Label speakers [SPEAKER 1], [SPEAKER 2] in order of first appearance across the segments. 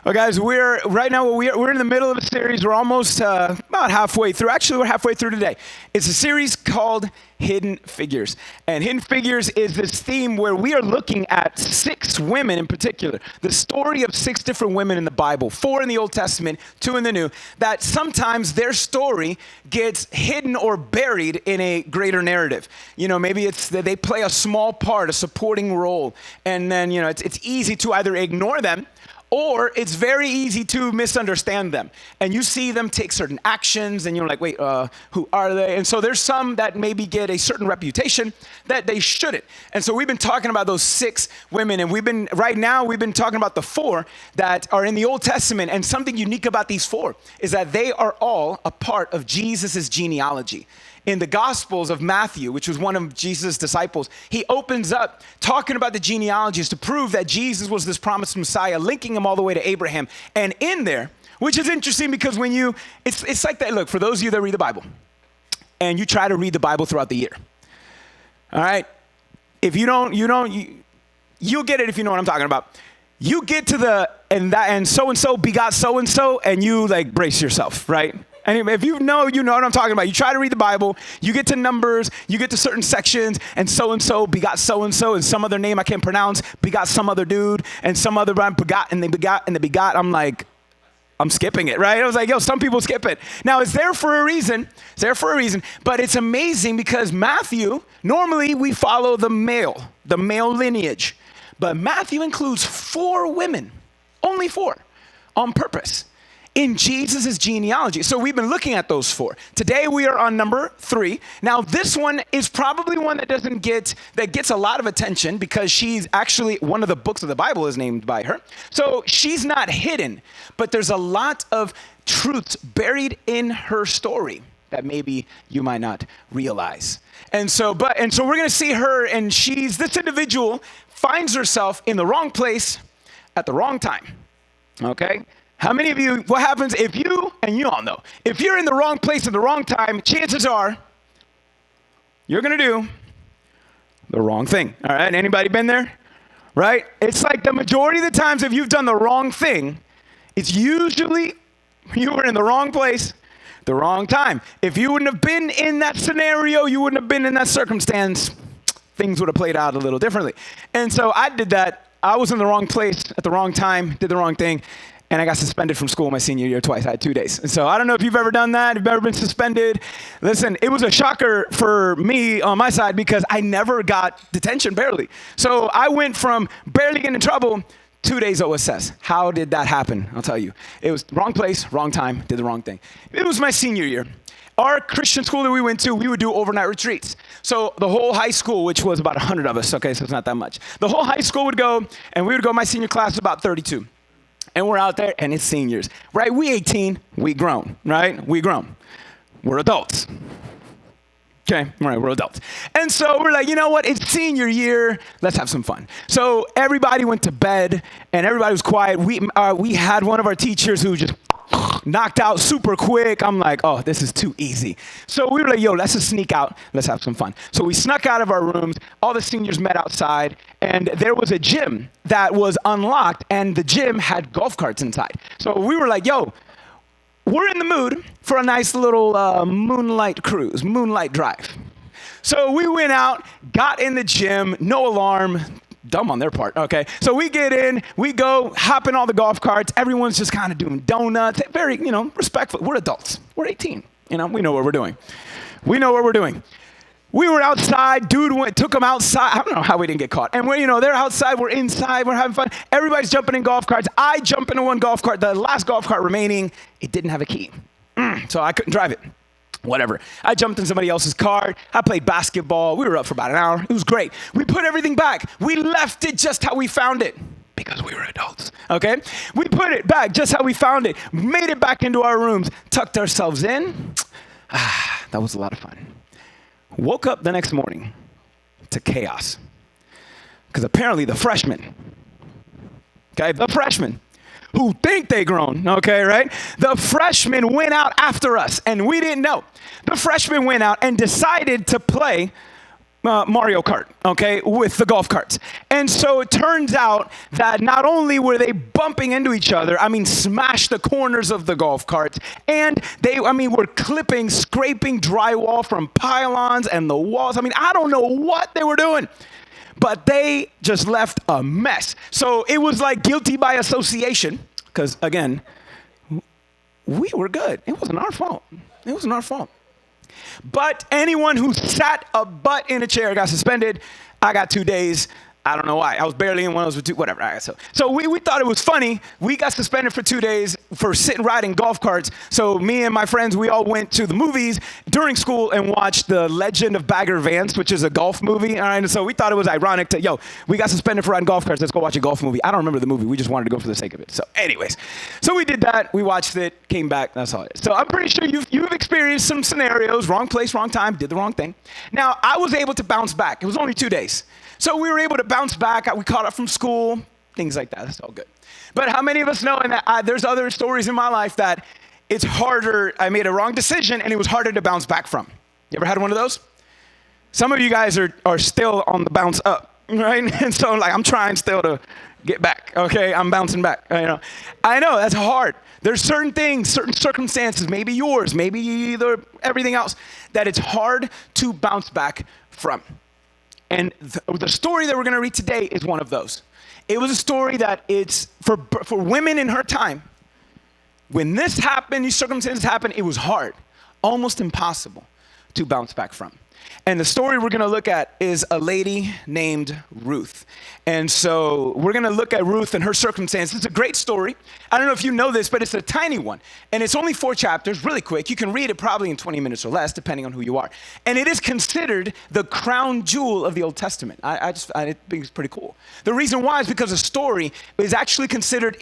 [SPEAKER 1] Well, guys, we're in the middle of a series. We're almost about halfway through. Actually, we're halfway through today. It's a series called Hidden Figures. And Hidden Figures is this theme where we are looking at 6 women in particular, the story of 6 different women in the Bible, 4 in the Old Testament, 2 in the New, that sometimes their story gets hidden or buried in a greater narrative. You know, maybe it's that they play a small part, a supporting role, and then, it's easy to either ignore them, or it's very easy to misunderstand them. And you see them take certain actions and you're like, wait, who are they? And so there's some that maybe get a certain reputation that they shouldn't. And so we've been talking about those 6 women, and we've been talking about the 4 that are in the Old Testament. And something unique about these 4 is that they are all a part of Jesus's genealogy. In the Gospels of Matthew, which was one of Jesus' disciples, he opens up talking about the genealogies to prove that Jesus was this promised Messiah, linking him all the way to Abraham. And in there, which is interesting because it's like that. Look, for those of you that read the Bible and you try to read the Bible throughout the year, all right? If you don't, you'll get it if you know what I'm talking about. You get to and so-and-so begot so-and-so, and you like brace yourself, right? Anyway, if you know what I'm talking about. You try to read the Bible, you get to Numbers, you get to certain sections, and so begot so-and-so, and some other name I can't pronounce, begot some other dude, and some other begot, and they begot. I'm like, I'm skipping it, right? I was like, some people skip it. Now, it's there for a reason, but it's amazing because Matthew, normally we follow the male lineage, but Matthew includes 4 women, only 4, on purpose, in Jesus' genealogy. So we've been looking at those 4. Today we are on number 3. Now this one is probably one that gets a lot of attention because she's actually, one of the books of the Bible is named by her. So she's not hidden, but there's a lot of truths buried in her story that maybe you might not realize. And so we're going to see her, and this individual finds herself in the wrong place at the wrong time. Okay? How many of you, what happens if and you all know, if you're in the wrong place at the wrong time, chances are you're going to do the wrong thing. All right? Anybody been there? Right? It's like the majority of the times if you've done the wrong thing, it's usually you were in the wrong place, the wrong time. If you wouldn't have been in that scenario, you wouldn't have been in that circumstance, things would have played out a little differently. And so I did that. I was in the wrong place at the wrong time, did the wrong thing. And I got suspended from school my senior year twice. I had 2 days. And so I don't know if you've ever done that, if you've ever been suspended. Listen, it was a shocker for me on my side because I never got detention, barely. So I went from barely getting in trouble, 2 days OSS. How did that happen? I'll tell you. It was wrong place, wrong time, did the wrong thing. It was my senior year. Our Christian school that we went to, we would do overnight retreats. So the whole high school, which was about 100 of us, okay, so it's not that much. The whole high school would go, and we would go, my senior class was about 32. And we're out there, and it's seniors, right? We 18, we grown, right? We grown. We're adults. Okay, all right, we're adults. And so we're like, you know what? It's senior year. Let's have some fun. So everybody went to bed, and everybody was quiet. We had one of our teachers who just knocked out super quick. I'm like, oh, this is too easy. So we were like, let's just sneak out. Let's have some fun. So we snuck out of our rooms. All the seniors met outside, and there was a gym that was unlocked, and the gym had golf carts inside. So we were like, we're in the mood for a nice little moonlight cruise, moonlight drive. So we went out, got in the gym, no alarm. Dumb on their part, okay? So we get in, we go, hop in all the golf carts. Everyone's just kind of doing donuts. Very, respectful. We're adults. We're 18. We know what we're doing. We were outside. Dude took them outside. I don't know how we didn't get caught. And they're outside. We're inside. We're having fun. Everybody's jumping in golf carts. I jump into one golf cart. The last golf cart remaining, it didn't have a key. So I couldn't drive it. Whatever. I jumped in somebody else's car. I played basketball. We were up for about an hour. It was great. We put everything back. We left it just how we found it because we were adults, okay? We put it back just how we found it, made it back into our rooms, tucked ourselves in. That was a lot of fun. Woke up the next morning to chaos because apparently the freshmen who think they grown, okay, right? The freshmen went out after us, and we didn't know. The freshmen went out and decided to play Mario Kart, okay, with the golf carts. And so it turns out that not only were they bumping into each other, I mean, smashed the corners of the golf carts, and they, I mean, were clipping, scraping drywall from pylons and the walls. I mean, I don't know what they were doing, but they just left a mess. So it was like guilty by association, because again, we were good. It wasn't our fault. It wasn't our fault. But anyone who sat a butt in a chair got suspended. I got 2 days. I don't know why. I was barely in one of those with two, whatever. All right, so we thought it was funny. We got suspended for 2 days for sitting riding golf carts. So me and my friends, we all went to the movies during school and watched The Legend of Bagger Vance, which is a golf movie. All right, and so we thought it was ironic to, we got suspended for riding golf carts. Let's go watch a golf movie. I don't remember the movie. We just wanted to go for the sake of it. So anyways, so we did that. We watched it, came back. That's all it is. So I'm pretty sure you've experienced some scenarios, wrong place, wrong time, did the wrong thing. Now, I was able to bounce back. It was only 2 days. So we were able to bounce back. We caught up from school, things like that. That's all good. But how many of us know that there's other stories in my life that it's harder, I made a wrong decision and it was harder to bounce back from? You ever had one of those? Some of you guys are still on the bounce up, right? And so like I'm trying still to get back, okay? I'm bouncing back, I know, that's hard. There's certain things, certain circumstances, maybe yours, maybe either everything else, that it's hard to bounce back from. And the story that we're going to read today is one of those. It was a story that it's for women in her time. When this happened, these circumstances happened, it was hard, almost impossible to bounce back from. And the story we're going to look at is a lady named Ruth. And so we're going to look at Ruth and her circumstances. It's a great story. I don't know if you know this, but it's a tiny one. And it's only 4 chapters, really quick. You can read it probably in 20 minutes or less, depending on who you are. And it is considered the crown jewel of the Old Testament. I think it's pretty cool. The reason why is because the story is actually considered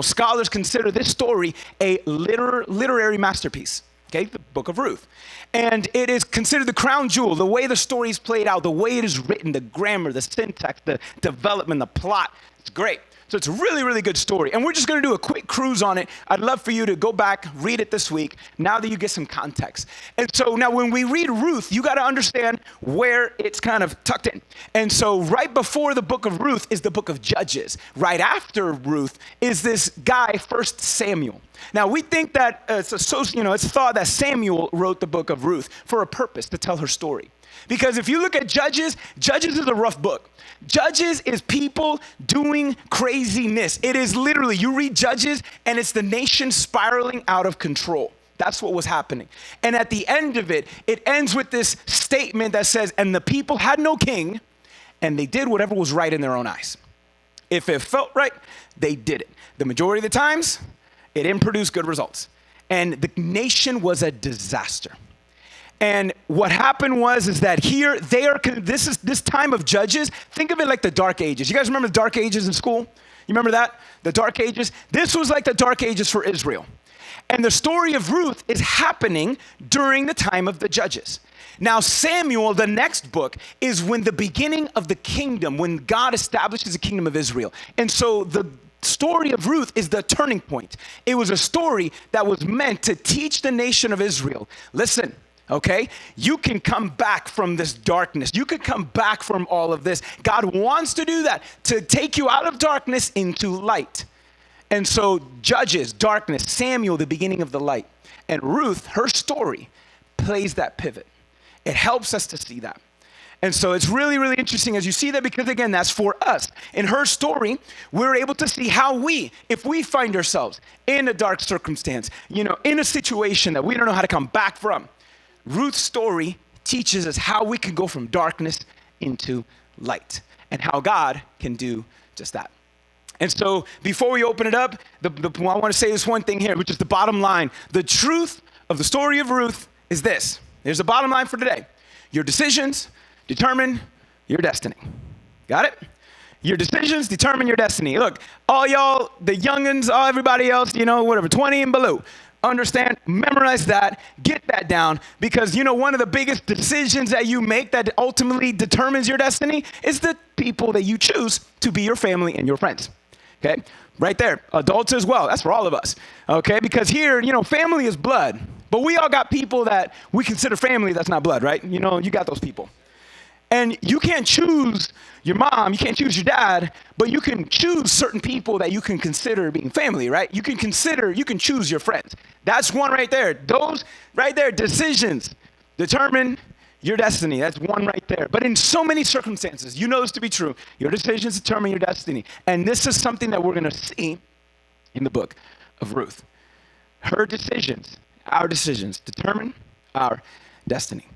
[SPEAKER 1] scholars consider this story a literary masterpiece. Okay, the book of Ruth. And it is considered the crown jewel, the way the story is played out, the way it is written, the grammar, the syntax, the development, the plot. It's great. So it's a really, really good story. And we're just going to do a quick cruise on it. I'd love for you to go back, read it this week, now that you get some context. And so now when we read Ruth, you got to understand where it's kind of tucked in. And so right before the book of Ruth is the book of Judges. Right after Ruth is this guy, 1 Samuel. Now, we think that it's thought that Samuel wrote the book of Ruth for a purpose, to tell her story. Because if you look at Judges, Judges is a rough book. Judges is people doing craziness. It is literally, you read Judges, and it's the nation spiraling out of control. That's what was happening. And at the end of it, it ends with this statement that says, and the people had no king, and they did whatever was right in their own eyes. If it felt right, they did it. The majority of the times, it didn't produce good results. And the nation was a disaster. And what happened is that here this time of Judges, think of it like the Dark Ages. You guys remember the Dark Ages in school? You remember that? The Dark Ages? This was like the Dark Ages for Israel. And the story of Ruth is happening during the time of the Judges. Now, Samuel, the next book, is when the beginning of the kingdom, when God establishes the kingdom of Israel. And so the story of Ruth is the turning point. It was a story that was meant to teach the nation of Israel, listen, okay, you can come back from this darkness. You can come back from all of this. God wants to do that, to take you out of darkness into light. And so Judges, darkness, Samuel, the beginning of the light. And Ruth, her story, plays that pivot. It helps us to see that. And so it's really, really interesting as you see that, because again, that's for us. In her story, we're able to see how if we find ourselves in a dark circumstance, in a situation that we don't know how to come back from, Ruth's story teaches us how we can go from darkness into light, and how God can do just that. And so before we open it up, I want to say this one thing here, which is the bottom line. The truth of the story of Ruth is this. There's the bottom line for today. Your decisions determine your destiny. Got it? Your decisions determine your destiny. Look, all y'all, the youngins, all everybody else, 20 and below. Understand, memorize that, get that down, because one of the biggest decisions that you make that ultimately determines your destiny is the people that you choose to be your family and your friends. Okay? Right there. Adults as well. That's for all of us. Okay? Because here, family is blood, but we all got people that we consider family that's not blood, right? You got those people. And you can't choose your mom, you can't choose your dad, but you can choose certain people that you can consider being family, right? You can choose your friends. That's one right there. Those right there, decisions determine your destiny. That's one right there. But in so many circumstances, you know this to be true. Your decisions determine your destiny. And this is something that we're going to see in the book of Ruth. Her decisions, our decisions, determine our destiny.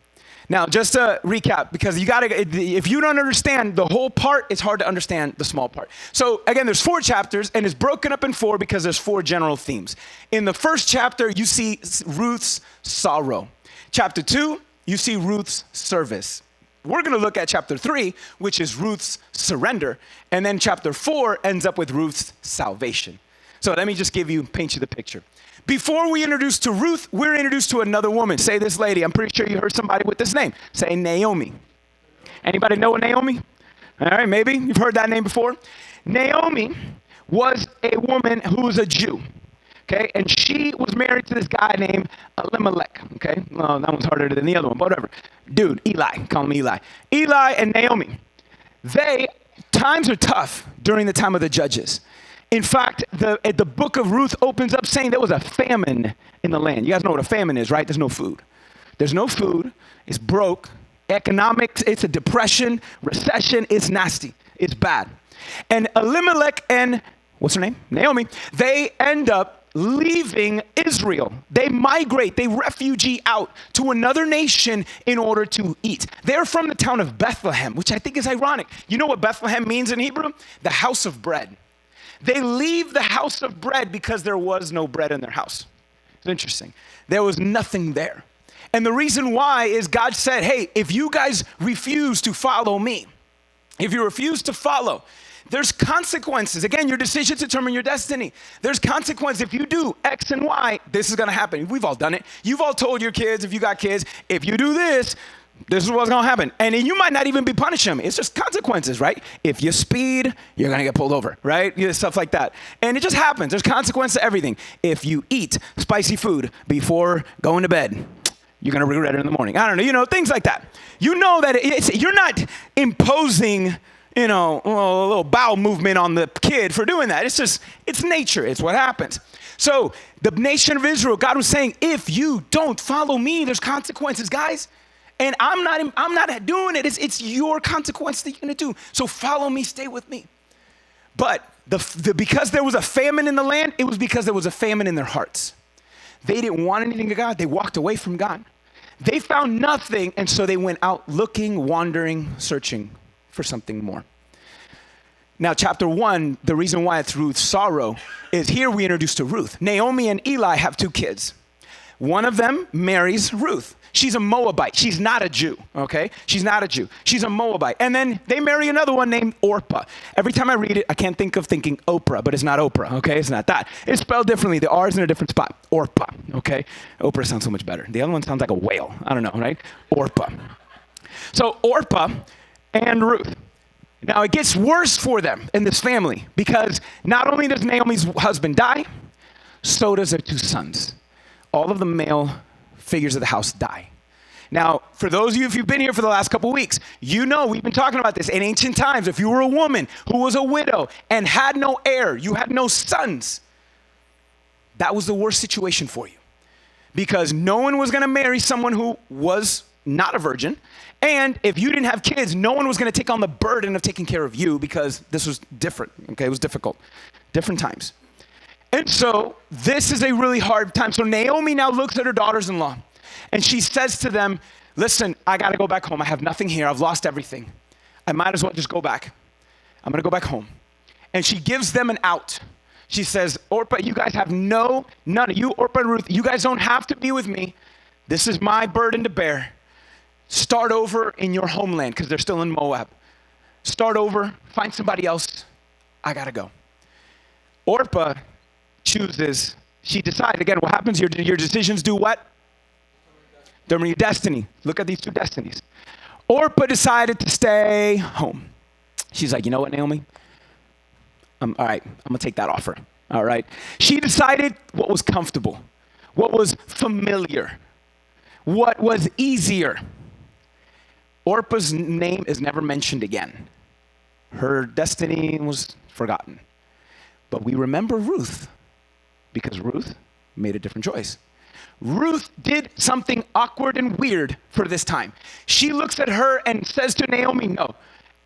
[SPEAKER 1] Now, just to recap, because if you don't understand the whole part, it's hard to understand the small part. So again, there's 4 chapters, and it's broken up in 4 because there's 4 general themes. In the first chapter, you see Ruth's sorrow. Chapter 2, you see Ruth's service. We're going to look at chapter 3, which is Ruth's surrender. And then chapter 4 ends up with Ruth's salvation. So let me just paint you the picture. Before we introduce to Ruth, we're introduced to another woman. Say this lady. I'm pretty sure you heard somebody with this name. Say Naomi. Anybody know a Naomi? All right, maybe you've heard that name before. Naomi was a woman who was a Jew. Okay, and she was married to this guy named Elimelech. Okay, well, that one's harder than the other one, but whatever. Dude, Eli, call him Eli. Eli and Naomi, times are tough during the time of the judges. In fact, the book of Ruth opens up saying there was a famine in the land. You guys know what a famine is, right? There's no food. There's no food. It's broke. Economics, it's a depression, recession. It's nasty. It's bad. And Elimelech and, what's her name? Naomi, they end up leaving Israel. They migrate, they refugee out to another nation in order to eat. They're from the town of Bethlehem, which I think is ironic. You know what Bethlehem means in Hebrew? The house of bread. They leave the house of bread because there was no bread in their house. It's interesting. There was nothing there. And the reason why is God said, hey, if you guys refuse to follow me, if you refuse to follow, there's consequences. Again, your decisions determine your destiny. There's consequences. If you do X and Y, this is going to happen. We've all done it. You've all told your kids, if you got kids, if you do this, this is what's going to happen. And you might not even be punishing them. It's just consequences, right? If you speed, you're going to get pulled over, right? Stuff like that. And it just happens. There's consequences to everything. If you eat spicy food before going to bed, you're going to regret it in the morning. I don't know, things like that. You know that you're not imposing, a little bowel movement on the kid for doing that. It's nature. It's what happens. So the nation of Israel, God was saying, if you don't follow me, there's consequences, guys. And I'm not doing it. It's your consequence that you're going to do. So follow me, stay with me. But because there was a famine in the land, it was because there was a famine in their hearts. They didn't want anything to God. They walked away from God. They found nothing, and so they went out looking, wandering, searching for something more. Now, chapter 1, the reason why it's Ruth's sorrow is here we introduce to Ruth. Naomi and Eli have 2 kids. One of them marries Ruth. She's a Moabite. She's not a Jew, okay? She's not a Jew. She's a Moabite. And then they marry another one named Orpah. Every time I read it, I can't think of thinking Oprah, but it's not Oprah, okay? It's not that. It's spelled differently. The R is in a different spot. Orpah, okay? Oprah sounds so much better. The other one sounds like a whale. I don't know, right? Orpah. So Orpah and Ruth. Now, it gets worse for them in this family because not only does Naomi's husband die, so does their 2 sons. All of the male figures of the house die. Now, for those of you, if you've been here for the last couple weeks, you know we've been talking about this. In ancient times, if you were a woman who was a widow and had no heir, you had no sons, that was the worst situation for you because no one was going to marry someone who was not a virgin. And if you didn't have kids, no one was going to take on the burden of taking care of you because this was different. Okay, it was difficult. Different times. And so this is a really hard time. So Naomi now looks at her daughters-in-law and she says to them, listen, I got to go back home. I have nothing here. I've lost everything. I might as well just go back. I'm going to go back home. And she gives them an out. She says, Orpah, you guys have none of you, Orpah and Ruth, you guys don't have to be with me. This is my burden to bear. Start over in your homeland because they're still in Moab. Start over, find somebody else. I got to go. Orpah chooses, she decides, again, what happens? Your decisions do what? Determine your destiny. Look at these 2 destinies. Orpah decided to stay home. She's like, you know what, Naomi? All right, I'm going to take that offer. All right. She decided what was comfortable, what was familiar, what was easier. Orpah's name is never mentioned again. Her destiny was forgotten. But we remember Ruth because Ruth made a different choice. Ruth did something awkward and weird for this time. She looks at her and says to Naomi, no,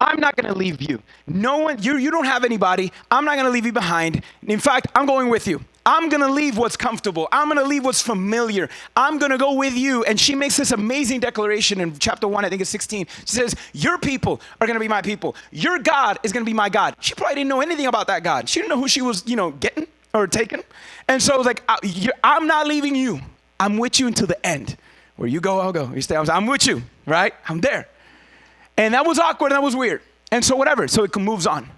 [SPEAKER 1] I'm not going to leave you. No one, you don't have anybody. I'm not going to leave you behind. In fact, I'm going with you. I'm going to leave what's comfortable. I'm going to leave what's familiar. I'm going to go with you. And she makes this amazing declaration in chapter 1, I think it's 16. She says, your people are going to be my people. Your God is going to be my God. She probably didn't know anything about that God. She didn't know who she was, getting or taking. And so it was like, I'm not leaving you. I'm with you until the end. Where you go, I'll go. You stay, I'm with you, right? I'm there. And that was awkward and that was weird. And so whatever, so it moves on.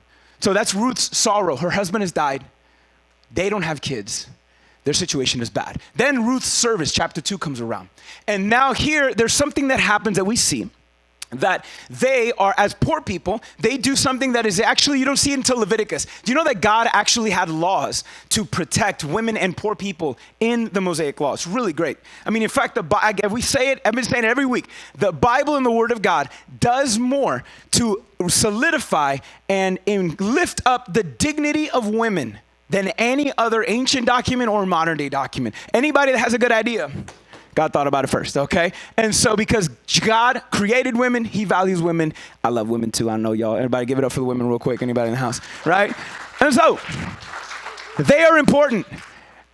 [SPEAKER 1] So that's Ruth's sorrow. Her husband has died. They don't have kids. Their situation is bad. Then Ruth's service, chapter 2 comes around. And now here, there's something that happens that we see. That they are, as poor people, they do something that is actually, you don't see it until Leviticus. Do you know that God actually had laws to protect women and poor people in the Mosaic Law? It's really great. I mean, in fact, we say it, I've been saying it every week. The Bible and the Word of God does more to solidify and lift up the dignity of women than any other ancient document or modern day document. Anybody that has a good idea, God thought about it first, okay? And so because God created women, he values women. I love women too, I know y'all. Everybody give it up for the women real quick, anybody in the house, right? And so, they are important.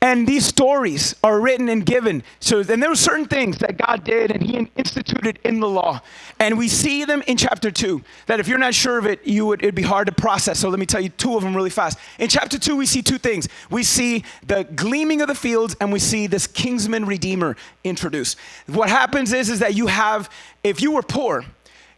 [SPEAKER 1] And these stories are written and given. And there were certain things that God did and he instituted in the law. And we see them in chapter 2, that if you're not sure of it, it'd be hard to process. So let me tell you 2 of them really fast. In chapter 2, we see 2 things. We see the gleaming of the fields and we see this kinsman redeemer introduced. What happens is that if you were poor,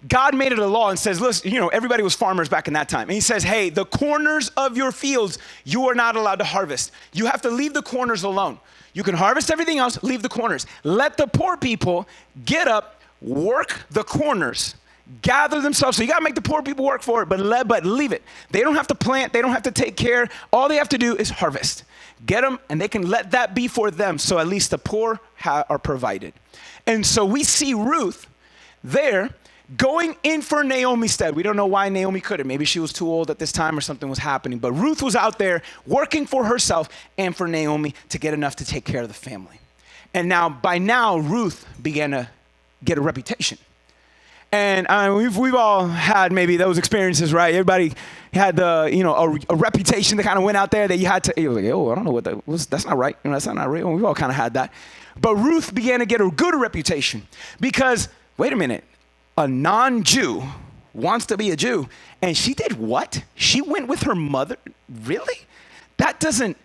[SPEAKER 1] God made it a law and says, listen, everybody was farmers back in that time. And he says, hey, the corners of your fields, you are not allowed to harvest. You have to leave the corners alone. You can harvest everything else, leave the corners. Let the poor people get up, work the corners, gather themselves. So you got to make the poor people work for it, but leave it. They don't have to plant. They don't have to take care. All they have to do is harvest. Get them, and they can let that be for them. So at least the poor are provided. And so we see Ruth there going in for Naomi's stead. We don't know why Naomi couldn't. Maybe she was too old at this time or something was happening. But Ruth was out there working for herself and for Naomi to get enough to take care of the family. And by now, Ruth began to get a reputation. And we've all had maybe those experiences, right? Everybody had a reputation that kind of went out there that you had to, you were like, oh, I don't know what that was. That's not right. That's not real. We've all kind of had that. But Ruth began to get a good reputation because, wait a minute, a non-Jew wants to be a Jew. And she did what? She went with her mother? Really? That doesn't,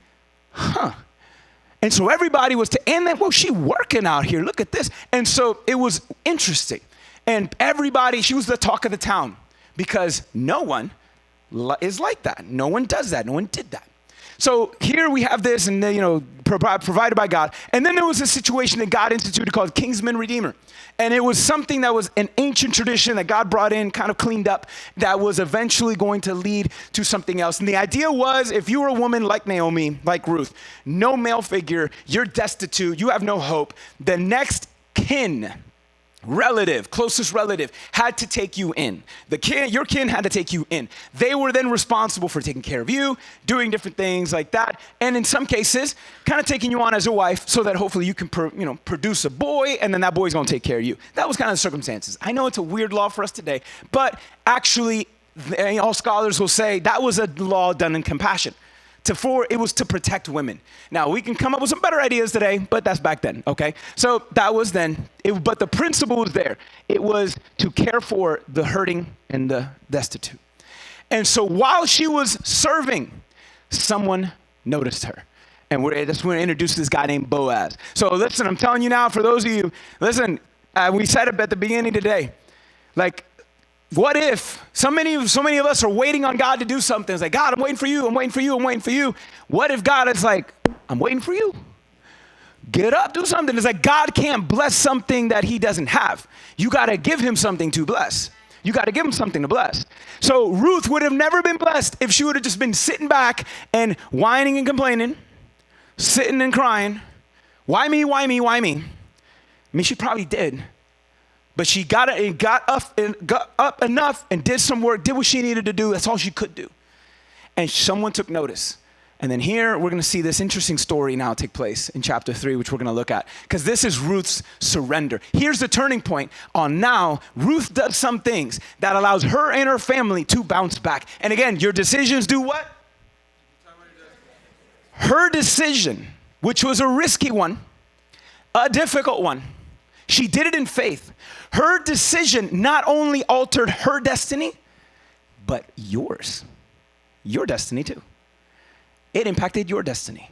[SPEAKER 1] And so everybody was and then, well, she working out here. Look at this. And so it was interesting. And she was the talk of the town because no one is like that. No one does that. No one did that. So here we have this and, provided by God. And then there was a situation that God instituted called kinsman redeemer. And it was something that was an ancient tradition that God brought in, kind of cleaned up, that was eventually going to lead to something else. And the idea was if you were a woman like Naomi, like Ruth, no male figure, you're destitute, you have no hope, the next closest relative had to take you in. Your kin had to take you in. They were then responsible for taking care of you, doing different things like that. And in some cases, kind of taking you on as a wife so that hopefully you can produce a boy and then that boy's going to take care of you. That was kind of the circumstances. I know it's a weird law for us today, but actually all scholars will say that was a law done in compassion. It was to protect women. Now, we can come up with some better ideas today, but that's back then, okay? So that was then, but the principle was there. It was to care for the hurting and the destitute. And so while she was serving, someone noticed her. And that's when we introduced this guy named Boaz. So listen, I'm telling you now, for those of you, listen, we said it at the beginning today, like, what if so many of us are waiting on God to do something? It's like, God, I'm waiting for you. I'm waiting for you. I'm waiting for you. What if God is like, I'm waiting for you? Get up, do something. It's like God can't bless something that he doesn't have. You got to give him something to bless. You got to give him something to bless. So Ruth would have never been blessed if she would have just been sitting back and whining and complaining, sitting and crying. Why me? Why me? Why me? I mean, she probably did. But she got up enough and did some work, did what she needed to do. That's all she could do. And someone took notice. And then here, we're going to see this interesting story now take place in chapter 3, which we're going to look at. Because this is Ruth's surrender. Here's the turning point on now. Ruth does some things that allows her and her family to bounce back. And again, your decisions do what? Her decision, which was a risky one, a difficult one. She did it in faith. Her decision not only altered her destiny, but yours. Your destiny too. It impacted your destiny.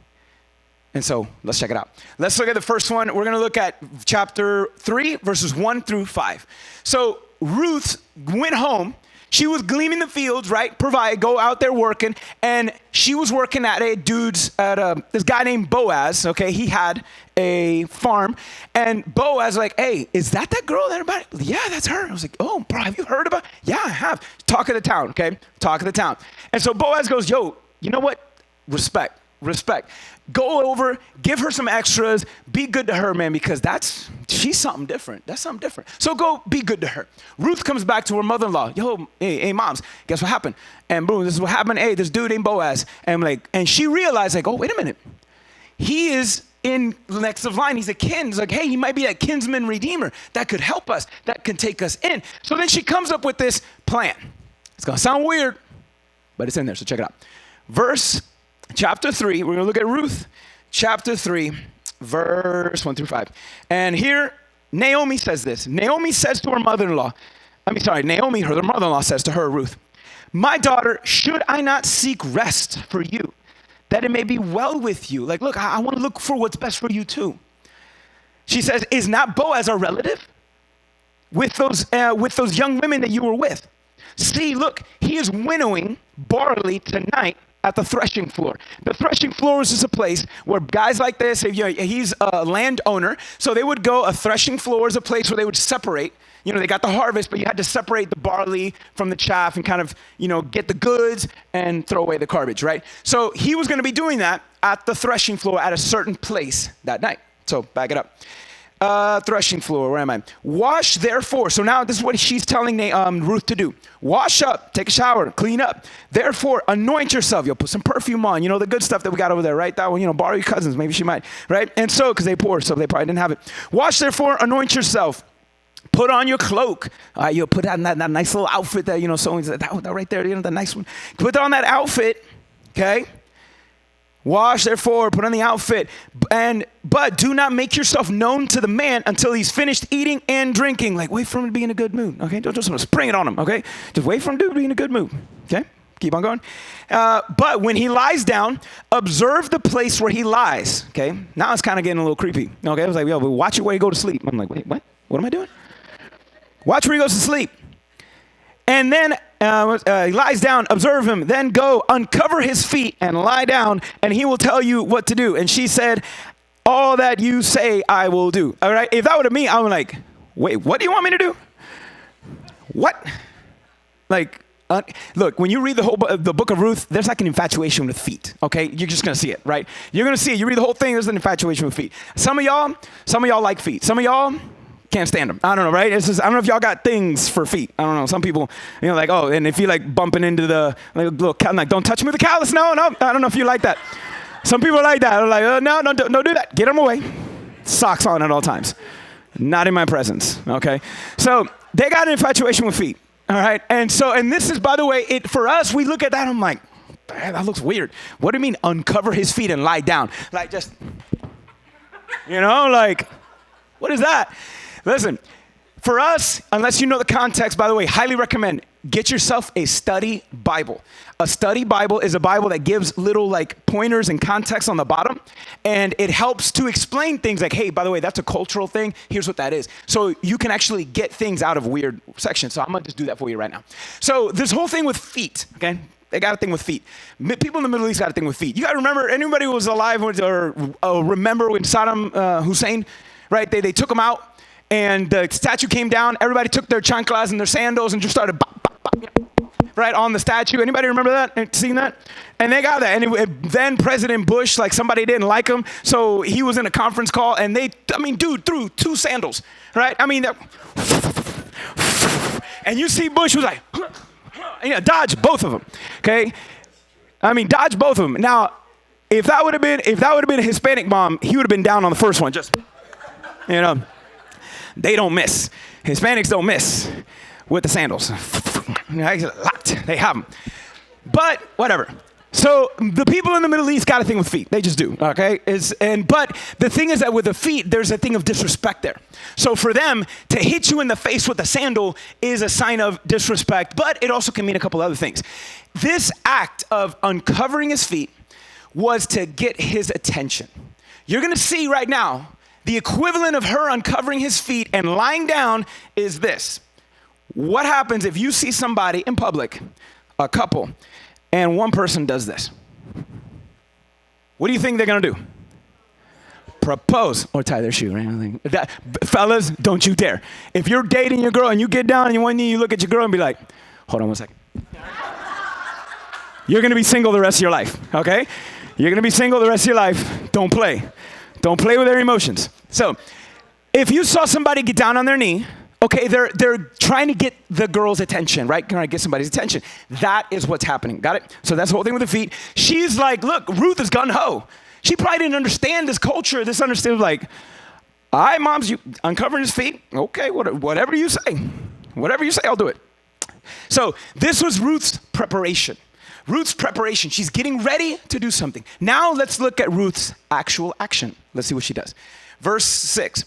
[SPEAKER 1] And so let's check it out. Let's look at the first one. We're going to look at chapter 3, verses 1 through 5. So Ruth went home. She was gleaning the fields, right? Go out there working. And she was working at this guy named Boaz, okay? He had a farm. And Boaz was like, hey, is that girl that everybody? Yeah, that's her. I was like, oh, bro, have you heard about? Yeah, I have. Talk of the town, okay? Talk of the town. And so Boaz goes, yo, you know what? Respect. Go over, give her some extras, be good to her, man, because she's something different. That's something different. So go be good to her. Ruth comes back to her mother-in-law. Yo, hey, moms, guess what happened? And boom, this is what happened. Hey, this dude named Boaz. And she realized, oh, wait a minute. He is in the next of line. He's a kin. It's like, hey, he might be that kinsman redeemer that could help us, that can take us in. So then she comes up with this plan. It's going to sound weird, but it's in there, so check it out. Chapter 3, we're going to look at Ruth, chapter 3, verse 1 through 5. And here, Naomi says this. Naomi says to her mother-in-law, her mother-in-law says to her, Ruth, my daughter, should I not seek rest for you, that it may be well with you? Like, look, I want to look for what's best for you too. She says, is not Boaz our relative with those young women that you were with? See, look, he is winnowing barley tonight at the threshing floor. The threshing floor is just a place where guys like this, he's a landowner, so they would go, a threshing floor is a place where they would separate. They got the harvest, but you had to separate the barley from the chaff and kind of, get the goods and throw away the garbage, right? So he was going to be doing that at the threshing floor at a certain place that night. So back it up. Threshing floor, where am I? Wash therefore. So now this is what she's telling Ruth to do. Wash up, take a shower, clean up. Therefore, anoint yourself. You'll put some perfume on. The good stuff that we got over there, right? That one, borrow your cousins. Maybe she might, right? And so, because they poor, so they probably didn't have it. Wash therefore, anoint yourself. Put on your cloak. You'll put on that nice little outfit that, someone's that right there, the nice one. Put on that outfit, okay? Wash, therefore, put on the outfit, but do not make yourself known to the man until he's finished eating and drinking. Like, wait for him to be in a good mood, okay? Don't just spring it on him, okay? Just wait for him to be in a good mood, okay? Keep on going. But when he lies down, observe the place where he lies, okay? Now it's kind of getting a little creepy, okay? I was like, yo, but watch it where you go to sleep. I'm like, wait, what? What am I doing? Watch where he goes to sleep. And then he lies down, observe him, then go uncover his feet and lie down, and he will tell you what to do. And she said, all that you say I will do. All right, if that were to me, I'm like, wait, what do you want me to do? What? Like, look, when you read the book of Ruth, there's like an infatuation with feet, okay? You're just going to see it, right? You're going to see it. You read the whole thing, there's an infatuation with feet. Some of y'all like feet. Some of y'all can't stand them. I don't know, right? It's just, I don't know if y'all got things for feet. I don't know. Some people, like, oh, and if you like bumping into the little, like, don't touch me with the callus. No. I don't know if you like that. Some people like that. They're like, no, don't do that. Get them away. Socks on at all times. Not in my presence, okay? So they got an infatuation with feet, all right? And this is, by the way, for us, we look at that, I'm like, that looks weird. What do you mean uncover his feet and lie down? Like just, like, what is that? Listen, for us, unless you know the context, by the way, highly recommend, get yourself a study Bible. A study Bible is a Bible that gives little like pointers and context on the bottom, and it helps to explain things like, hey, by the way, that's a cultural thing. Here's what that is. So you can actually get things out of weird sections. So I'm going to just do that for you right now. So this whole thing with feet, okay? They got a thing with feet. People in the Middle East got a thing with feet. You got to remember, anybody who was alive or remember when Saddam Hussein, right? They took him out. And the statue came down. Everybody took their chanclas and their sandals and just started bop, bop, bop, right on the statue. Anybody remember that? Seen that? And they got that. And then President Bush, like somebody didn't like him, so he was in a conference call, and dude threw 2 sandals, right? And you see Bush was like, dodge both of them, okay? Dodge both of them. Now, if that would have been a Hispanic mom, he would have been down on the first one. Just, they don't miss. Hispanics don't miss with the sandals. Locked. They have them. But whatever. So the people in the Middle East got a thing with feet. They just do, okay? But the thing is that with the feet, there's a thing of disrespect there. So for them, to hit you in the face with a sandal is a sign of disrespect, but it also can mean a couple other things. This act of uncovering his feet was to get his attention. You're going to see right now, the equivalent of her uncovering his feet and lying down is this. What happens if you see somebody in public, a couple, and one person does this? What do you think they're going to do? Propose or tie their shoe, right? Fellas, don't you dare. If you're dating your girl and you get down on your one knee, you look at your girl and be like, hold on one second. You're going to be single the rest of your life, okay? You're going to be single the rest of your life. Don't play. Don't play with their emotions. So if you saw somebody get down on their knee, okay, they're trying to get the girl's attention, right? Trying to get somebody's attention. That is what's happening. Got it? So that's the whole thing with the feet. She's like, look, Ruth is gung-ho. She probably didn't understand this culture. This understood like, all right, moms, you uncovering his feet? Okay, whatever you say. Whatever you say, I'll do it. So this was Ruth's preparation. Ruth's preparation. She's getting ready to do something. Now let's look at Ruth's actual action. Let's see what she does. Verse 6.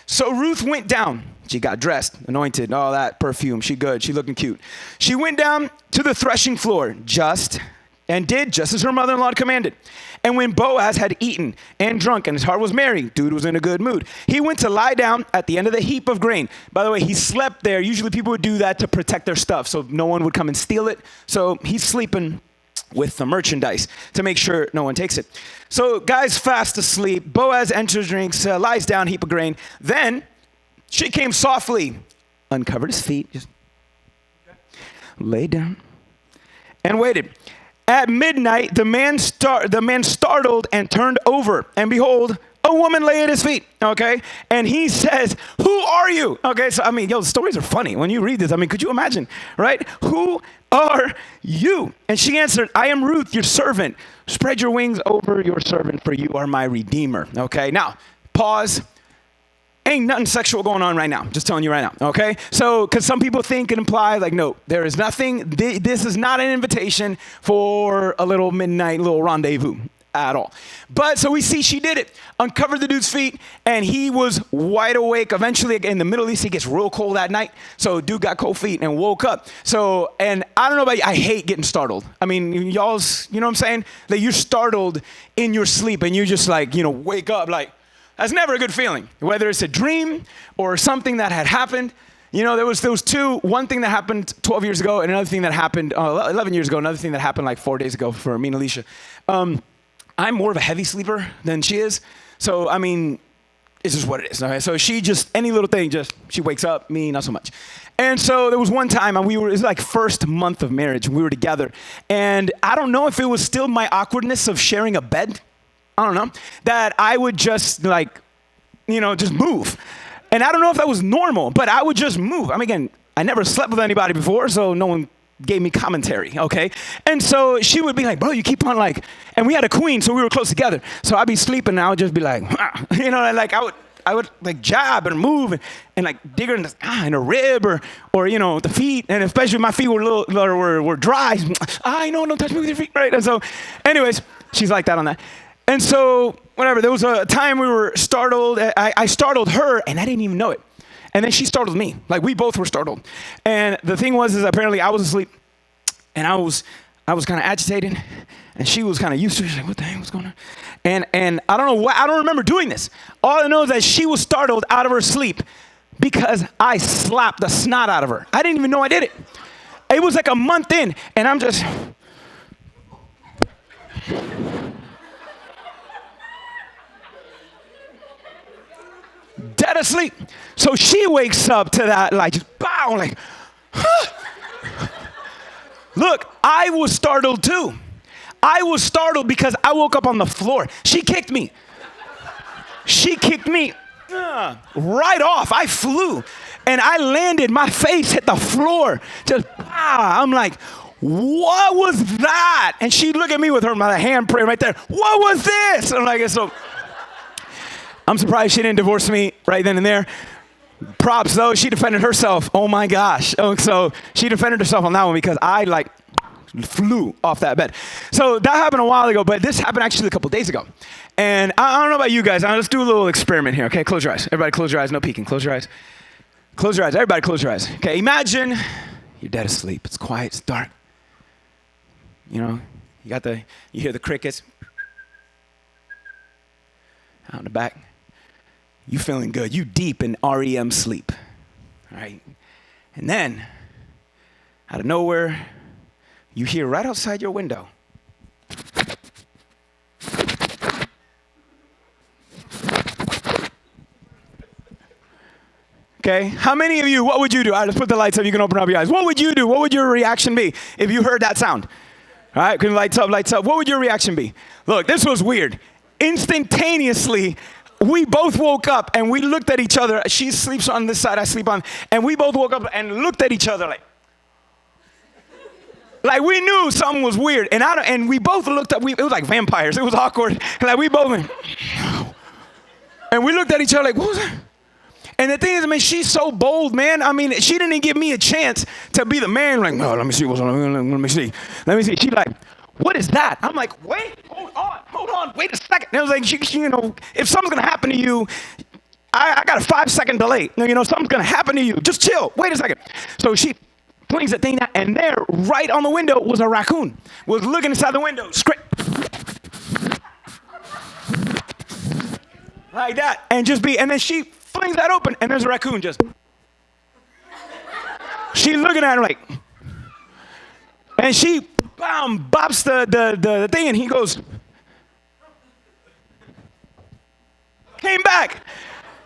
[SPEAKER 1] So Ruth went down. She got dressed, anointed, all that perfume. She good. She looking cute. She went down to the threshing floor and did just as her mother-in-law commanded. And when Boaz had eaten and drunk and his heart was merry, dude was in a good mood, he went to lie down at the end of the heap of grain. By the way, he slept there. Usually people would do that to protect their stuff so no one would come and steal it. So he's sleeping with the merchandise to make sure no one takes it. So guy's fast asleep. Boaz enters, drinks, lies down, heap of grain. Then she came softly, uncovered his feet, just laid down and waited. At midnight, the man startled and turned over, and behold, a woman lay at his feet, okay? And he says, who are you? Okay, so the stories are funny. When you read this, could you imagine, right? Who are you? And she answered, I am Ruth, your servant. Spread your wings over your servant, for you are my redeemer, okay? Now, pause. Ain't nothing sexual going on right now. Just telling you right now, okay? So, because some people think and imply, like, no, there is nothing. This is not an invitation for a little midnight little rendezvous at all. But so we see she did it. Uncovered the dude's feet, and he was wide awake. Eventually, in the Middle East, it gets real cold at night. So dude got cold feet and woke up. So, and I don't know about you, I hate getting startled. Y'all's, you know what I'm saying? Like, you're startled in your sleep, and you just wake up like, that's never a good feeling, whether it's a dream or something that had happened. There was two, one thing that happened 12 years ago and another thing that happened 11 years ago, another thing that happened like 4 days ago for me and Alicia. I'm more of a heavy sleeper than she is. So, it's just what it is. Okay? So she just, any little thing, she wakes up, me, not so much. And so there was one time, and it was like first month of marriage, and we were together. And I don't know if it was still my awkwardness of sharing a bed. I don't know, that I would just just move. And I don't know if that was normal, but I would just move. Again, I never slept with anybody before, so no one gave me commentary, okay? And so she would be like, bro, you keep on and we had a queen, so we were close together. So I'd be sleeping and I would just be like, I would jab and move and dig her in a rib or the feet, and especially if my feet were dry. Don't touch me with your feet, right? And so anyways, she's like that on that. And so, whatever, there was a time we were startled. I startled her, and I didn't even know it. And then she startled me. Like, we both were startled. And the thing was, is apparently I was asleep, and I was kind of agitated, and she was kind of used to it. She's like, what the heck was going on? And I don't know why. I don't remember doing this. All I know is that she was startled out of her sleep because I slapped the snot out of her. I didn't even know I did it. It was like a month in, and I'm just... dead asleep. So she wakes up to that, just bow, huh? Look, I was startled too. I was startled because I woke up on the floor. She kicked me. She kicked me right off. I flew and I landed. My face hit the floor. Just, I'm like, what was that? And she looked at me with her my handprint right there. What was this? I'm like, so I'm surprised she didn't divorce me right then and there. Props though, she defended herself. Oh my gosh. Oh, so she defended herself on that one because I flew off that bed. So that happened a while ago, but this happened actually a couple days ago. And I don't know about you guys. Let's do a little experiment here, okay? Close your eyes. Everybody close your eyes. No peeking. Close your eyes. Close your eyes. Everybody close your eyes. Okay, imagine you're dead asleep. It's quiet. It's dark. You know, you hear the crickets out in the back. You feeling good. You deep in REM sleep, all right? And then, out of nowhere, you hear right outside your window. Okay, how many of you, what would you do? All right, let's put the lights up. You can open up your eyes. What would you do? What would your reaction be if you heard that sound? All right, can lights up, lights up. What would your reaction be? Look, this was weird. Instantaneously, we both woke up and we looked at each other. She sleeps on this side, I sleep on, and we both woke up and looked at each other like we knew something was weird. And we both looked up, it was like vampires. It was awkward. Like we both went, and we looked at each other like, what was that? And the thing is, man, she's so bold, man. I mean, she didn't give me a chance to be the man. Like, no, let me see what's on. Let me see. She's like, what is that? I'm like, wait, hold on, wait a second. And I was like, you know, if something's gonna happen to you, I got a 5-second delay. You know, something's gonna happen to you. Just chill. Wait a second. So she flings the thing out, and there, right on the window, was a raccoon. Was looking inside the window, like that, and then she flings that open, and there's a raccoon just. She's looking at her like, and she bops the thing, and he goes, came back.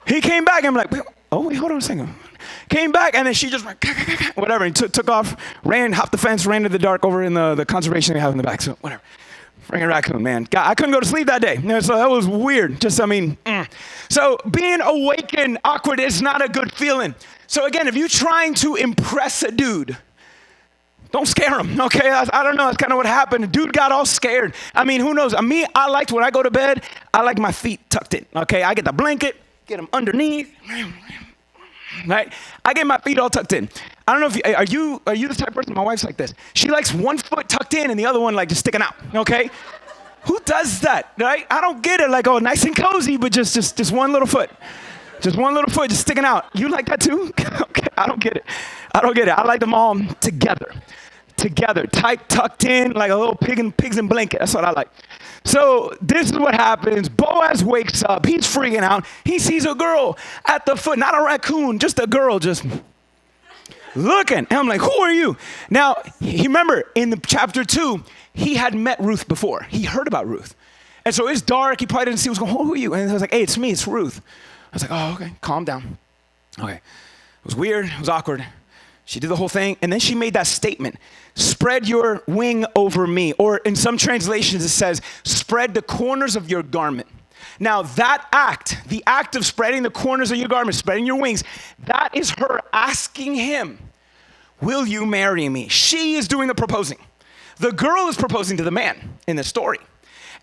[SPEAKER 1] He came back, and I'm like, wait, hold on a second. Came back, and then she just went, whatever, and took off, hopped the fence, ran to the dark over in the conservation they have in the back, so whatever. Freaking raccoon, man. God, I couldn't go to sleep that day. You know, so that was weird. So being awakened awkward is not a good feeling. So again, if you're trying to impress a dude, don't scare him, okay? I don't know. That's kind of what happened. The dude got all scared. I mean, who knows? I liked when I go to bed, I like my feet tucked in, okay? I get the blanket, get them underneath, right? I get my feet all tucked in. I don't know if are you the type of person? My wife's like this. She likes one foot tucked in and the other one like just sticking out, okay? Who does that, right? I don't get it. Like, oh, nice and cozy, but just one little foot. Just one little foot just sticking out. You like that too? Okay, I don't get it. I like them all together, tight, tucked in, like a little pigs in blanket. That's what I like. So this is what happens. Boaz wakes up. He's freaking out. He sees a girl at the foot, not a raccoon, just a girl just looking. And I'm like, who are you? Now, remember, in the chapter 2, he had met Ruth before. He heard about Ruth. And so it's dark. He probably didn't see what's going on. Who are you? And I was like, hey, it's me. It's Ruth. I was like, oh, okay. Calm down. Okay. It was weird. It was awkward. She did the whole thing. And then she made that statement, spread your wing over me. Or in some translations, it says, spread the corners of your garment. Now that act, the act of spreading the corners of your garment, spreading your wings, that is her asking him, will you marry me? She is doing the proposing. The girl is proposing to the man in the story.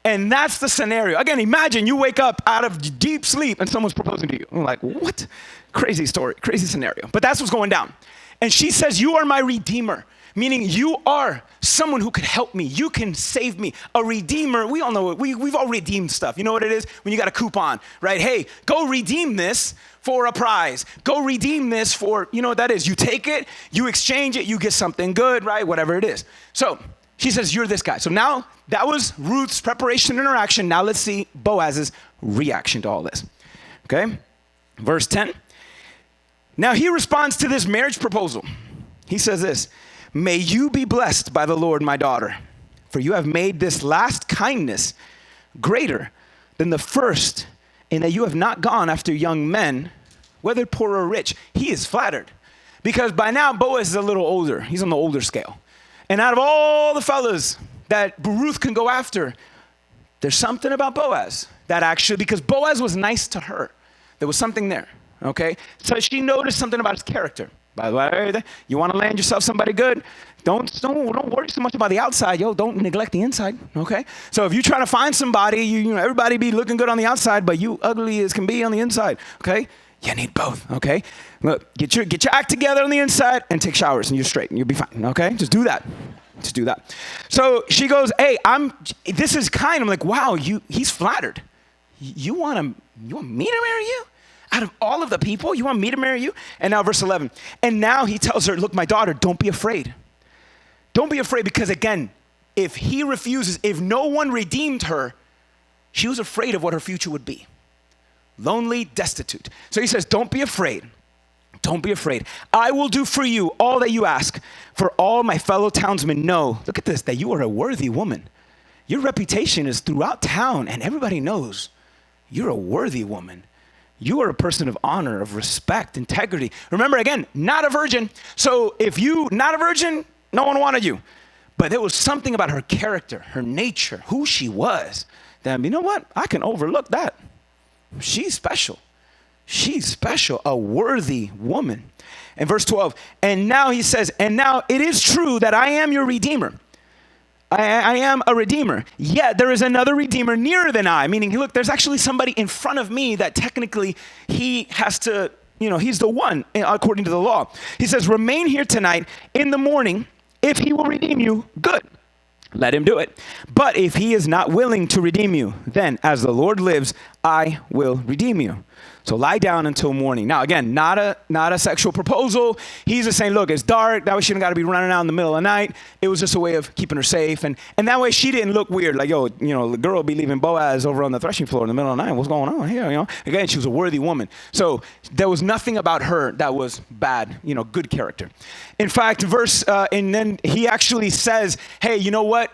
[SPEAKER 1] And that's the scenario. Again, imagine you wake up out of deep sleep and someone's proposing to you. I'm like, what? Crazy story, crazy scenario. But that's what's going down. And she says, you are my redeemer, meaning you are someone who could help me. You can save me. A redeemer, we all know it. We've all redeemed stuff. You know what it is? When you got a coupon, right? Hey, go redeem this for a prize. Go redeem this for, you know what that is? You take it, you exchange it, you get something good, right? Whatever it is. So she says, you're this guy. So now that was Ruth's preparation and interaction. Now let's see Boaz's reaction to all this. Okay? Verse 10. Now he responds to this marriage proposal. He says this, may you be blessed by the Lord, my daughter, for you have made this last kindness greater than the first, in that you have not gone after young men, whether poor or rich. He is flattered because by now Boaz is a little older. He's on the older scale. And out of all the fellas that Ruth can go after, there's something about Boaz that actually, because Boaz was nice to her, there was something there, okay? So she noticed something about his character. By the way, you want to land yourself somebody good, don't worry so much about the outside, don't neglect the inside, okay? So if you're trying to find somebody, you know, everybody be looking good on the outside, but you ugly as can be on the inside, okay? You need both, okay? Look, get your act together on the inside and take showers and you're straight and you'll be fine, okay? Just do that. Just do that. So she goes, hey, this is kind. I'm like, wow, he's flattered. You want me to marry you? Out of all of the people, you want me to marry you? And now verse 11. And now he tells her, look, my daughter, don't be afraid. Don't be afraid because again, if he refuses, if no one redeemed her, she was afraid of what her future would be. Lonely, destitute. So he says, don't be afraid. Don't be afraid. I will do for you all that you ask. For all my fellow townsmen know, look at this, that you are a worthy woman. Your reputation is throughout town and everybody knows you're a worthy woman. You are a person of honor, of respect, integrity. Remember, again, not a virgin. So if you, not a virgin, no one wanted you. But there was something about her character, her nature, who she was, that, you know what? I can overlook that. She's special. She's special, a worthy woman. And verse 12, and now he says, and now it is true that I am your redeemer. I am a redeemer. Yet there is another redeemer nearer than I. Meaning, look, there's actually somebody in front of me that technically he has to, you know, he's the one according to the law. He says, remain here tonight. In the morning, if he will redeem you, good. Let him do it. But if he is not willing to redeem you, then as the Lord lives, I will redeem you. So lie down until morning. Now, again, not a sexual proposal. He's just saying, look, it's dark. That way she didn't got to be running out in the middle of the night. It was just a way of keeping her safe. And that way she didn't look weird. Like, yo, you know, the girl will be leaving Boaz over on the threshing floor in the middle of the night. What's going on here, you know? Again, she was a worthy woman. So there was nothing about her that was bad, you know, good character. In fact, and then he actually says, hey, you know what?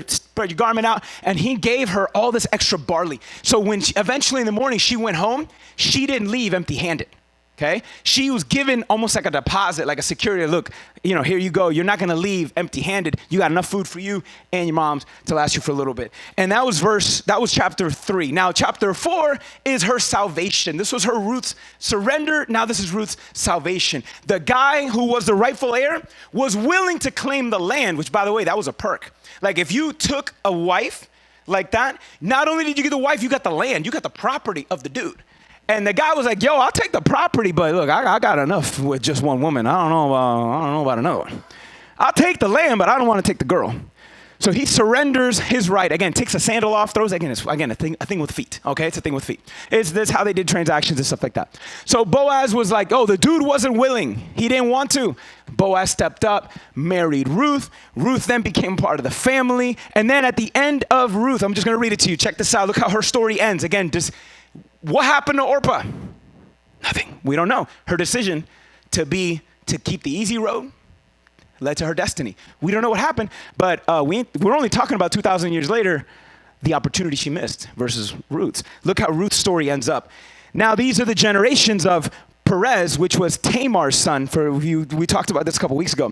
[SPEAKER 1] Spread your garment out. And he gave her all this extra barley. So when eventually in the morning she went home, she didn't leave empty-handed, okay? She was given almost like a deposit, like a security. Look, you know, here you go. You're not going to leave empty-handed. You got enough food for you and your mom's to last you for a little bit. And that was chapter 3. Now, chapter 4 is her salvation. This was her Ruth's surrender. Now this is Ruth's salvation. The guy who was the rightful heir was willing to claim the land, which, by the way, that was a perk. Like if you took a wife like that, not only did you get the wife, you got the land. You got the property of the dude. And the guy was like, yo, I'll take the property, but look, I got enough with just one woman. I don't know about another one. I'll take the land, but I don't want to take the girl. So he surrenders his right. Again, takes a sandal off, throws it. Again, a thing with feet. Okay, it's a thing with feet. That's how they did transactions and stuff like that. So Boaz was like, oh, the dude wasn't willing. He didn't want to. Boaz stepped up, married Ruth. Ruth then became part of the family. And then at the end of Ruth, I'm just going to read it to you. Check this out. Look how her story ends. Again, what happened to Orpah? Nothing. We don't know. Her decision to keep the easy road led to her destiny. We don't know what happened, but we're only talking about 2,000 years later, the opportunity she missed versus Ruth's. Look how Ruth's story ends up. Now, these are the generations of Perez, which was Tamar's son. We talked about this a couple weeks ago.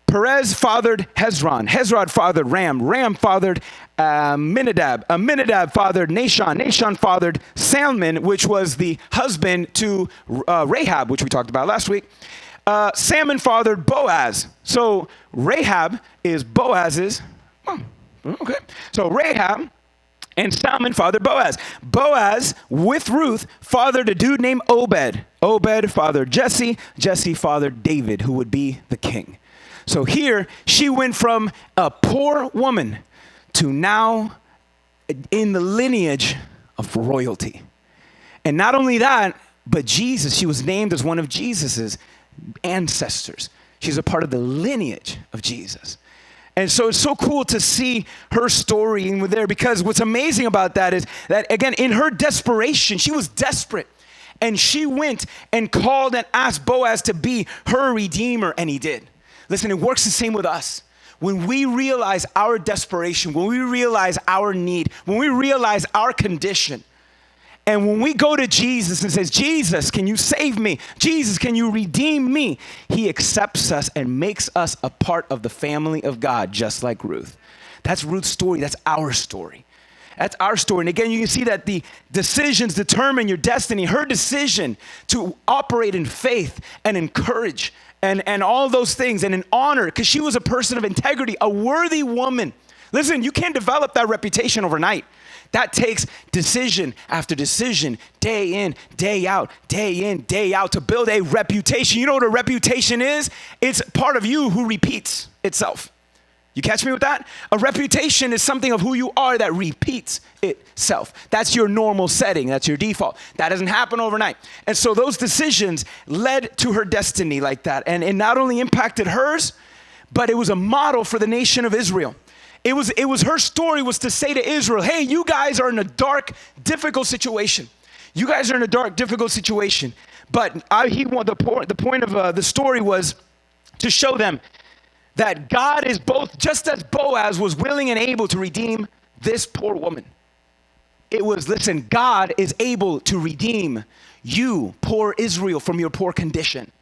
[SPEAKER 1] Perez fathered Hezron. Hezron fathered Ram. Ram fathered Aminadab. Aminadab fathered Nahshon. Nahshon fathered Salmon, which was the husband to Rahab, which we talked about last week. Salmon fathered Boaz. So Rahab is Boaz's mom. Okay. So Rahab and Salmon fathered Boaz. Boaz, with Ruth, fathered a dude named Obed. Obed fathered Jesse. Jesse fathered David, who would be the king. So here, she went from a poor woman to now in the lineage of royalty. And not only that, but Jesus, she was named as one of Jesus's ancestors. She's a part of the lineage of Jesus. And so it's so cool to see her story in there, because what's amazing about that is that, again, in her desperation, she was desperate. And she went and called and asked Boaz to be her redeemer, and he did. Listen, it works the same with us. When we realize our desperation, when we realize our need, when we realize our condition, And when we go to Jesus and says, Jesus, can you save me? Jesus, can you redeem me? He accepts us and makes us a part of the family of God, just like Ruth. That's Ruth's story. That's our story. That's our story. And again, you can see that the decisions determine your destiny. Her decision to operate in faith and in courage and all those things and in honor, because she was a person of integrity, a worthy woman. Listen, you can't develop that reputation overnight. That takes decision after decision, day in, day out, to build a reputation. You know what a reputation is? It's part of you who repeats itself. You catch me with that? A reputation is something of who you are that repeats itself. That's your normal setting. That's your default. That doesn't happen overnight. And so those decisions led to her destiny like that. And it not only impacted hers, but it was a model for the nation of Israel. It was her story was to say to Israel, hey, you guys are in a dark, difficult situation. You guys are in a dark, difficult situation. But the point of the story was to show them that God is both, just as Boaz was willing and able to redeem this poor woman. It was, listen, God is able to redeem you, poor Israel, from your poor condition.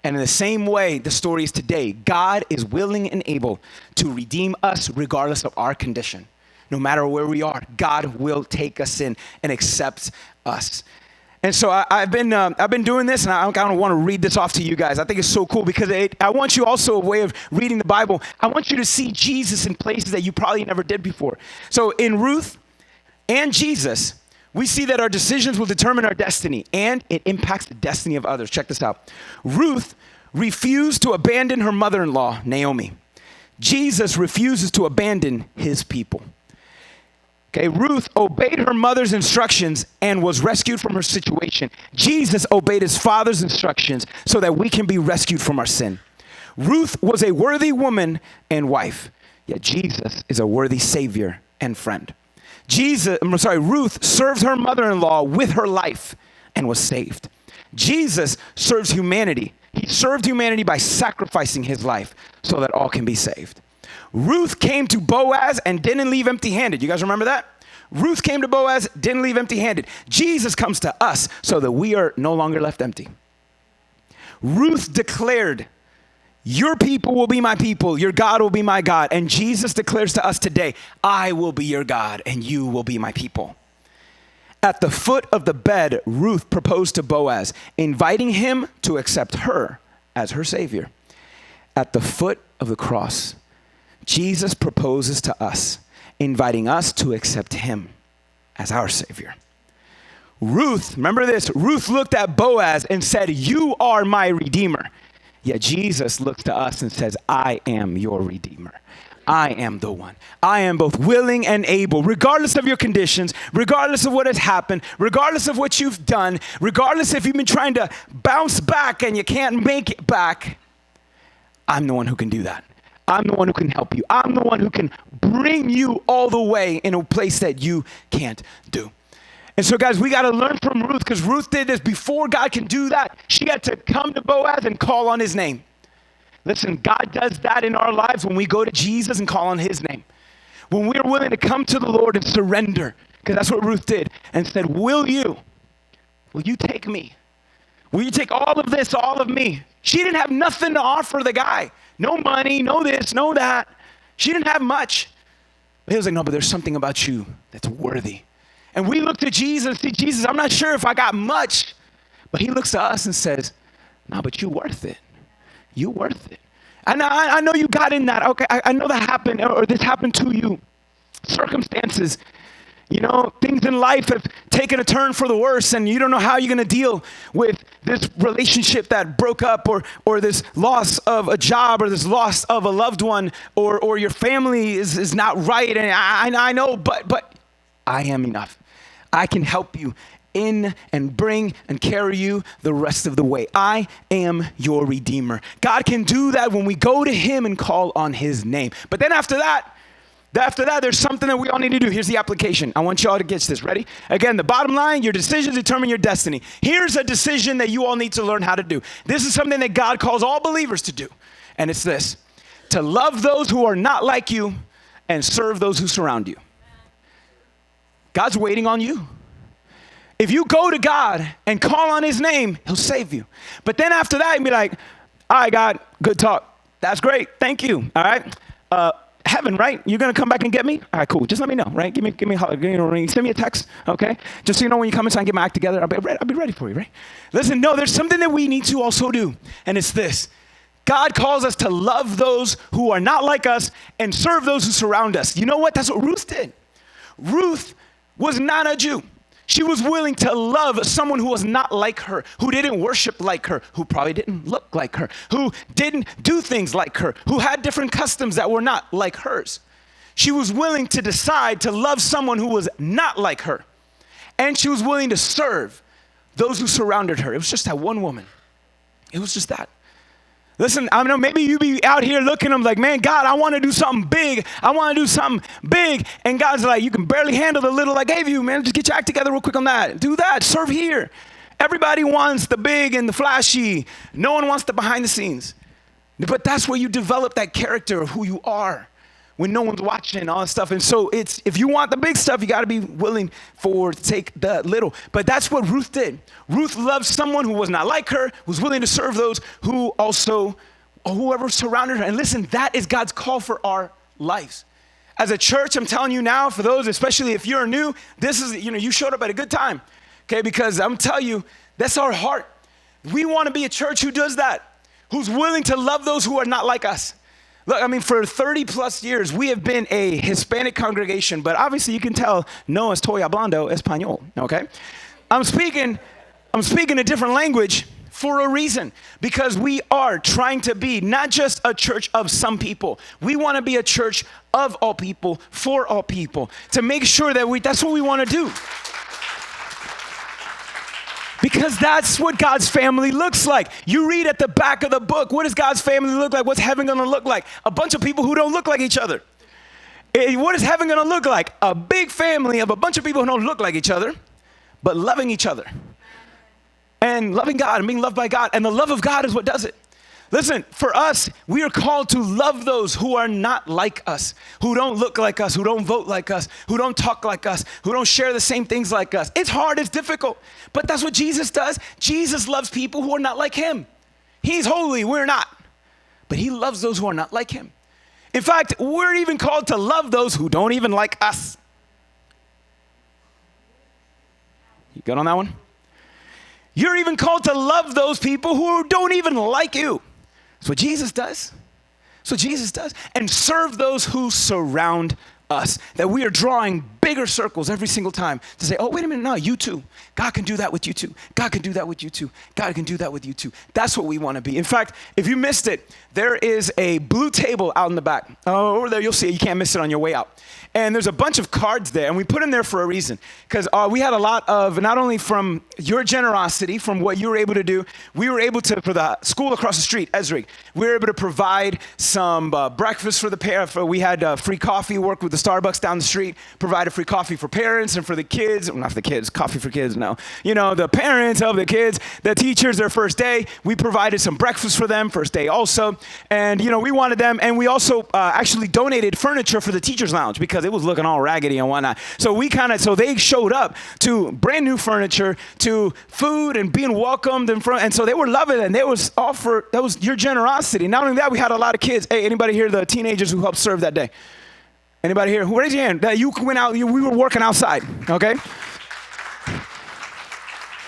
[SPEAKER 1] And in the same way, the story is today. God is willing and able to redeem us regardless of our condition. No matter where we are, God will take us in and accept us. And so I've been doing this, and I kind of want to read this off to you guys. I think it's so cool because I want you also, a way of reading the Bible, I want you to see Jesus in places that you probably never did before. So in Ruth and Jesus, we see that our decisions will determine our destiny, and it impacts the destiny of others. Check this out. Ruth refused to abandon her mother-in-law, Naomi. Jesus refuses to abandon his people. Okay, Ruth obeyed her mother's instructions and was rescued from her situation. Jesus obeyed his father's instructions so that we can be rescued from our sin. Ruth was a worthy woman and wife, yet Jesus is a worthy savior and friend. Ruth served her mother-in-law with her life and was saved. Jesus serves humanity. He served humanity by sacrificing his life so that all can be saved. Ruth came to Boaz and didn't leave empty-handed. You guys remember that? Ruth came to Boaz, didn't leave empty-handed. Jesus comes to us so that we are no longer left empty. Ruth declared, your people will be my people, your God will be my God. And Jesus declares to us today, I will be your God and you will be my people. At the foot of the bed, Ruth proposed to Boaz, inviting him to accept her as her savior. At the foot of the cross, Jesus proposes to us, inviting us to accept him as our savior. Ruth, remember this, Ruth looked at Boaz and said, you are my redeemer. Yet Jesus looks to us and says, I am your redeemer. I am the one. I am both willing and able, regardless of your conditions, regardless of what has happened, regardless of what you've done, regardless if you've been trying to bounce back and you can't make it back. I'm the one who can do that. I'm the one who can help you. I'm the one who can bring you all the way in a place that you can't do. And so, guys, we got to learn from Ruth, because Ruth did this before God can do that. She had to come to Boaz and call on his name. Listen, God does that in our lives when we go to Jesus and call on his name. When we are willing to come to the Lord and surrender, because that's what Ruth did, and said, will you take me? Will you take all of this, all of me? She didn't have nothing to offer the guy. No money, no this, no that. She didn't have much. But he was like, no, but there's something about you that's worthy. And we look to Jesus, see, Jesus, I'm not sure if I got much. But he looks to us and says, no, but you're worth it. You're worth it. And I know you got in that. Okay, I know that happened, or this happened to you. Circumstances, things in life have taken a turn for the worse, and you don't know how you're going to deal with this relationship that broke up, or this loss of a job, or this loss of a loved one, or your family is not right. And I know, but I am enough. I can help you in and bring and carry you the rest of the way. I am your redeemer. God can do that when we go to him and call on his name. But then after that, there's something that we all need to do. Here's the application. I want you all to get this. Ready? Again, the bottom line, your decisions determine your destiny. Here's a decision that you all need to learn how to do. This is something that God calls all believers to do. And it's this: to love those who are not like you and serve those who surround you. God's waiting on you. If you go to God and call on his name, he'll save you. But then after that, you'd be like, all right, God, good talk. That's great. Thank you. All right. Heaven, right? You're going to come back and get me? All right, cool. Just let me know, right? Give me a holler. Send me a text, okay? Just so you know when you come inside and get my act together, I'll be ready for you, right? Listen, no, there's something that we need to also do, and it's this. God calls us to love those who are not like us and serve those who surround us. You know what? That's what Ruth did. Ruth was not a Jew. She was willing to love someone who was not like her, who didn't worship like her, who probably didn't look like her, who didn't do things like her, who had different customs that were not like hers. She was willing to decide to love someone who was not like her. And she was willing to serve those who surrounded her. It was just that one woman. It was just that. Listen, I know maybe you be out here looking, I'm like, man, God, I want to do something big. I want to do something big. And God's like, you can barely handle the little I gave you, man. Just get your act together real quick on that. Do that. Serve here. Everybody wants the big and the flashy. No one wants the behind the scenes. But that's where you develop that character of who you are when no one's watching and all that stuff. And so it's, if you want the big stuff, you got to be willing to take the little. But that's what Ruth did. Ruth loved someone who was not like her, was willing to serve those who also, or whoever surrounded her. And listen, that is God's call for our lives. As a church, I'm telling you now, for those, especially if you're new, this is, you showed up at a good time, okay? Because I'm telling you, that's our heart. We want to be a church who does that, who's willing to love those who are not like us. Look, I mean, for 30 plus years, we have been a Hispanic congregation, but obviously you can tell no estoy hablando español, okay? I'm speaking a different language for a reason, because we are trying to be not just a church of some people. We want to be a church of all people, for all people, to make sure that that's what we want to do. Because that's what God's family looks like. You read at the back of the book, what does God's family look like? What's heaven going to look like? A bunch of people who don't look like each other. What is heaven going to look like? A big family of a bunch of people who don't look like each other, but loving each other. And loving God and being loved by God. And the love of God is what does it. Listen, for us, we are called to love those who are not like us, who don't look like us, who don't vote like us, who don't talk like us, who don't share the same things like us. It's hard, it's difficult, but that's what Jesus does. Jesus loves people who are not like him. He's holy, we're not, but he loves those who are not like him. In fact, we're even called to love those who don't even like us. You good on that one? You're even called to love those people who don't even like you. That's what Jesus does. That's what Jesus does. And serve those who surround us. That we are drawing bigger circles every single time to say, oh, wait a minute, no, you too. God can do that with you too. God can do that with you too. God can do that with you too. That's what we want to be. In fact, if you missed it, there is a blue table out in the back. Over there, you'll see it. You can't miss it on your way out. And there's a bunch of cards there, and we put them there for a reason. Because we had a lot of, not only from your generosity, from what you were able to do, we were able to, for the school across the street, Esrig, we were able to provide some breakfast for the parents. We had free coffee, worked with the Starbucks down the street, provided free coffee for parents and for the kids. Well, not for the kids, coffee for kids, no. The parents of the kids, the teachers, their first day, we provided some breakfast for them, first day also. And, we wanted them, and we also actually donated furniture for the teacher's lounge because it was looking all raggedy and whatnot. So so they showed up to brand new furniture, to food and being welcomed in front. And so they were loving it. And that was your generosity. Not only that, we had a lot of kids. Hey, anybody here, the teenagers who helped serve that day? Anybody here? Raise your hand. That you went out, we were working outside, okay?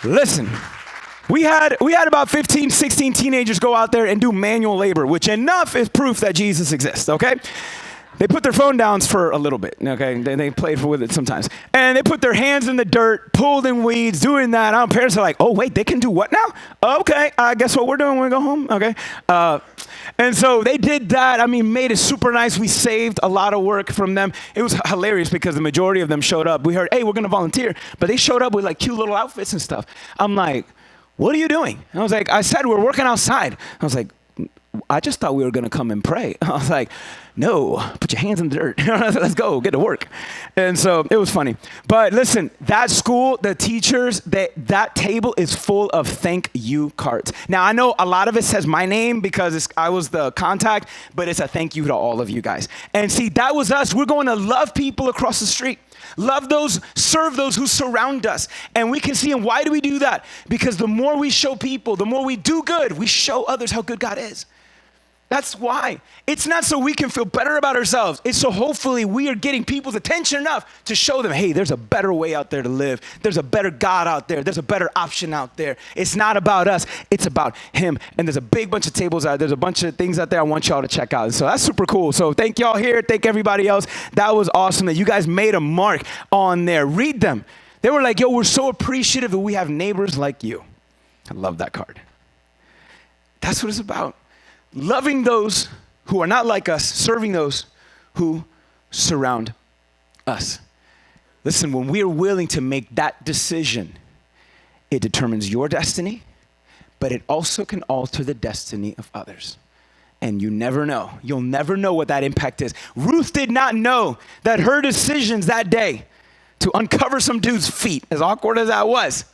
[SPEAKER 1] Listen, we had about 15, 16 teenagers go out there and do manual labor, which enough is proof that Jesus exists, okay? They put their phone down for a little bit, okay? They played with it sometimes. And they put their hands in the dirt, pulled in weeds, doing that. Our parents are like, oh, wait, they can do what now? Okay, guess what we're doing when we go home? Okay. And so they did that. Made it super nice. We saved a lot of work from them. It was hilarious because the majority of them showed up. We heard, hey, we're going to volunteer. But they showed up with like cute little outfits and stuff. I'm like, what are you doing? I said, we're working outside. I was like, I just thought we were going to come and pray. I was like, no, put your hands in the dirt. Let's go, get to work. And so it was funny. But listen, that school, the teachers, that table is full of thank you cards. Now, I know a lot of it says my name because I was the contact, but it's a thank you to all of you guys. And see, that was us. We're going to love people across the street. Love those, serve those who surround us. And we can see, and why do we do that? Because the more we show people, the more we do good, we show others how good God is. That's why. It's not so we can feel better about ourselves. It's so hopefully we are getting people's attention enough to show them, hey, there's a better way out there to live. There's a better God out there. There's a better option out there. It's not about us. It's about him. And there's a big bunch of tables out there. There's a bunch of things out there I want y'all to check out. So that's super cool. So thank y'all here. Thank everybody else. That was awesome that you guys made a mark on there. Read them. They were like, yo, we're so appreciative that we have neighbors like you. I love that card. That's what it's about. Loving those who are not like us, serving those who surround us. Listen, when we are willing to make that decision, it determines your destiny, but it also can alter the destiny of others. And you never know. You'll never know what that impact is. Ruth did not know that her decisions that day to uncover some dude's feet, as awkward as that was,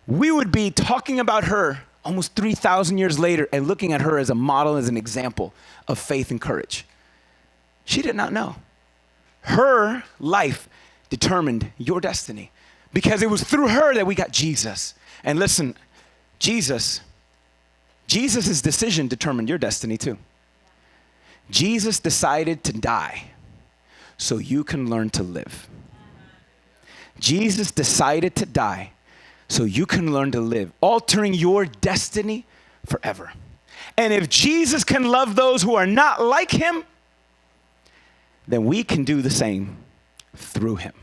[SPEAKER 1] we would be talking about her almost 3,000 years later and looking at her as a model, as an example of faith and courage. She did not know. Her life determined your destiny because it was through her that we got Jesus. And listen, Jesus' decision determined your destiny too. Jesus decided to die so you can learn to live. Jesus decided to die so you can learn to live, altering your destiny forever. And if Jesus can love those who are not like him, then we can do the same through him.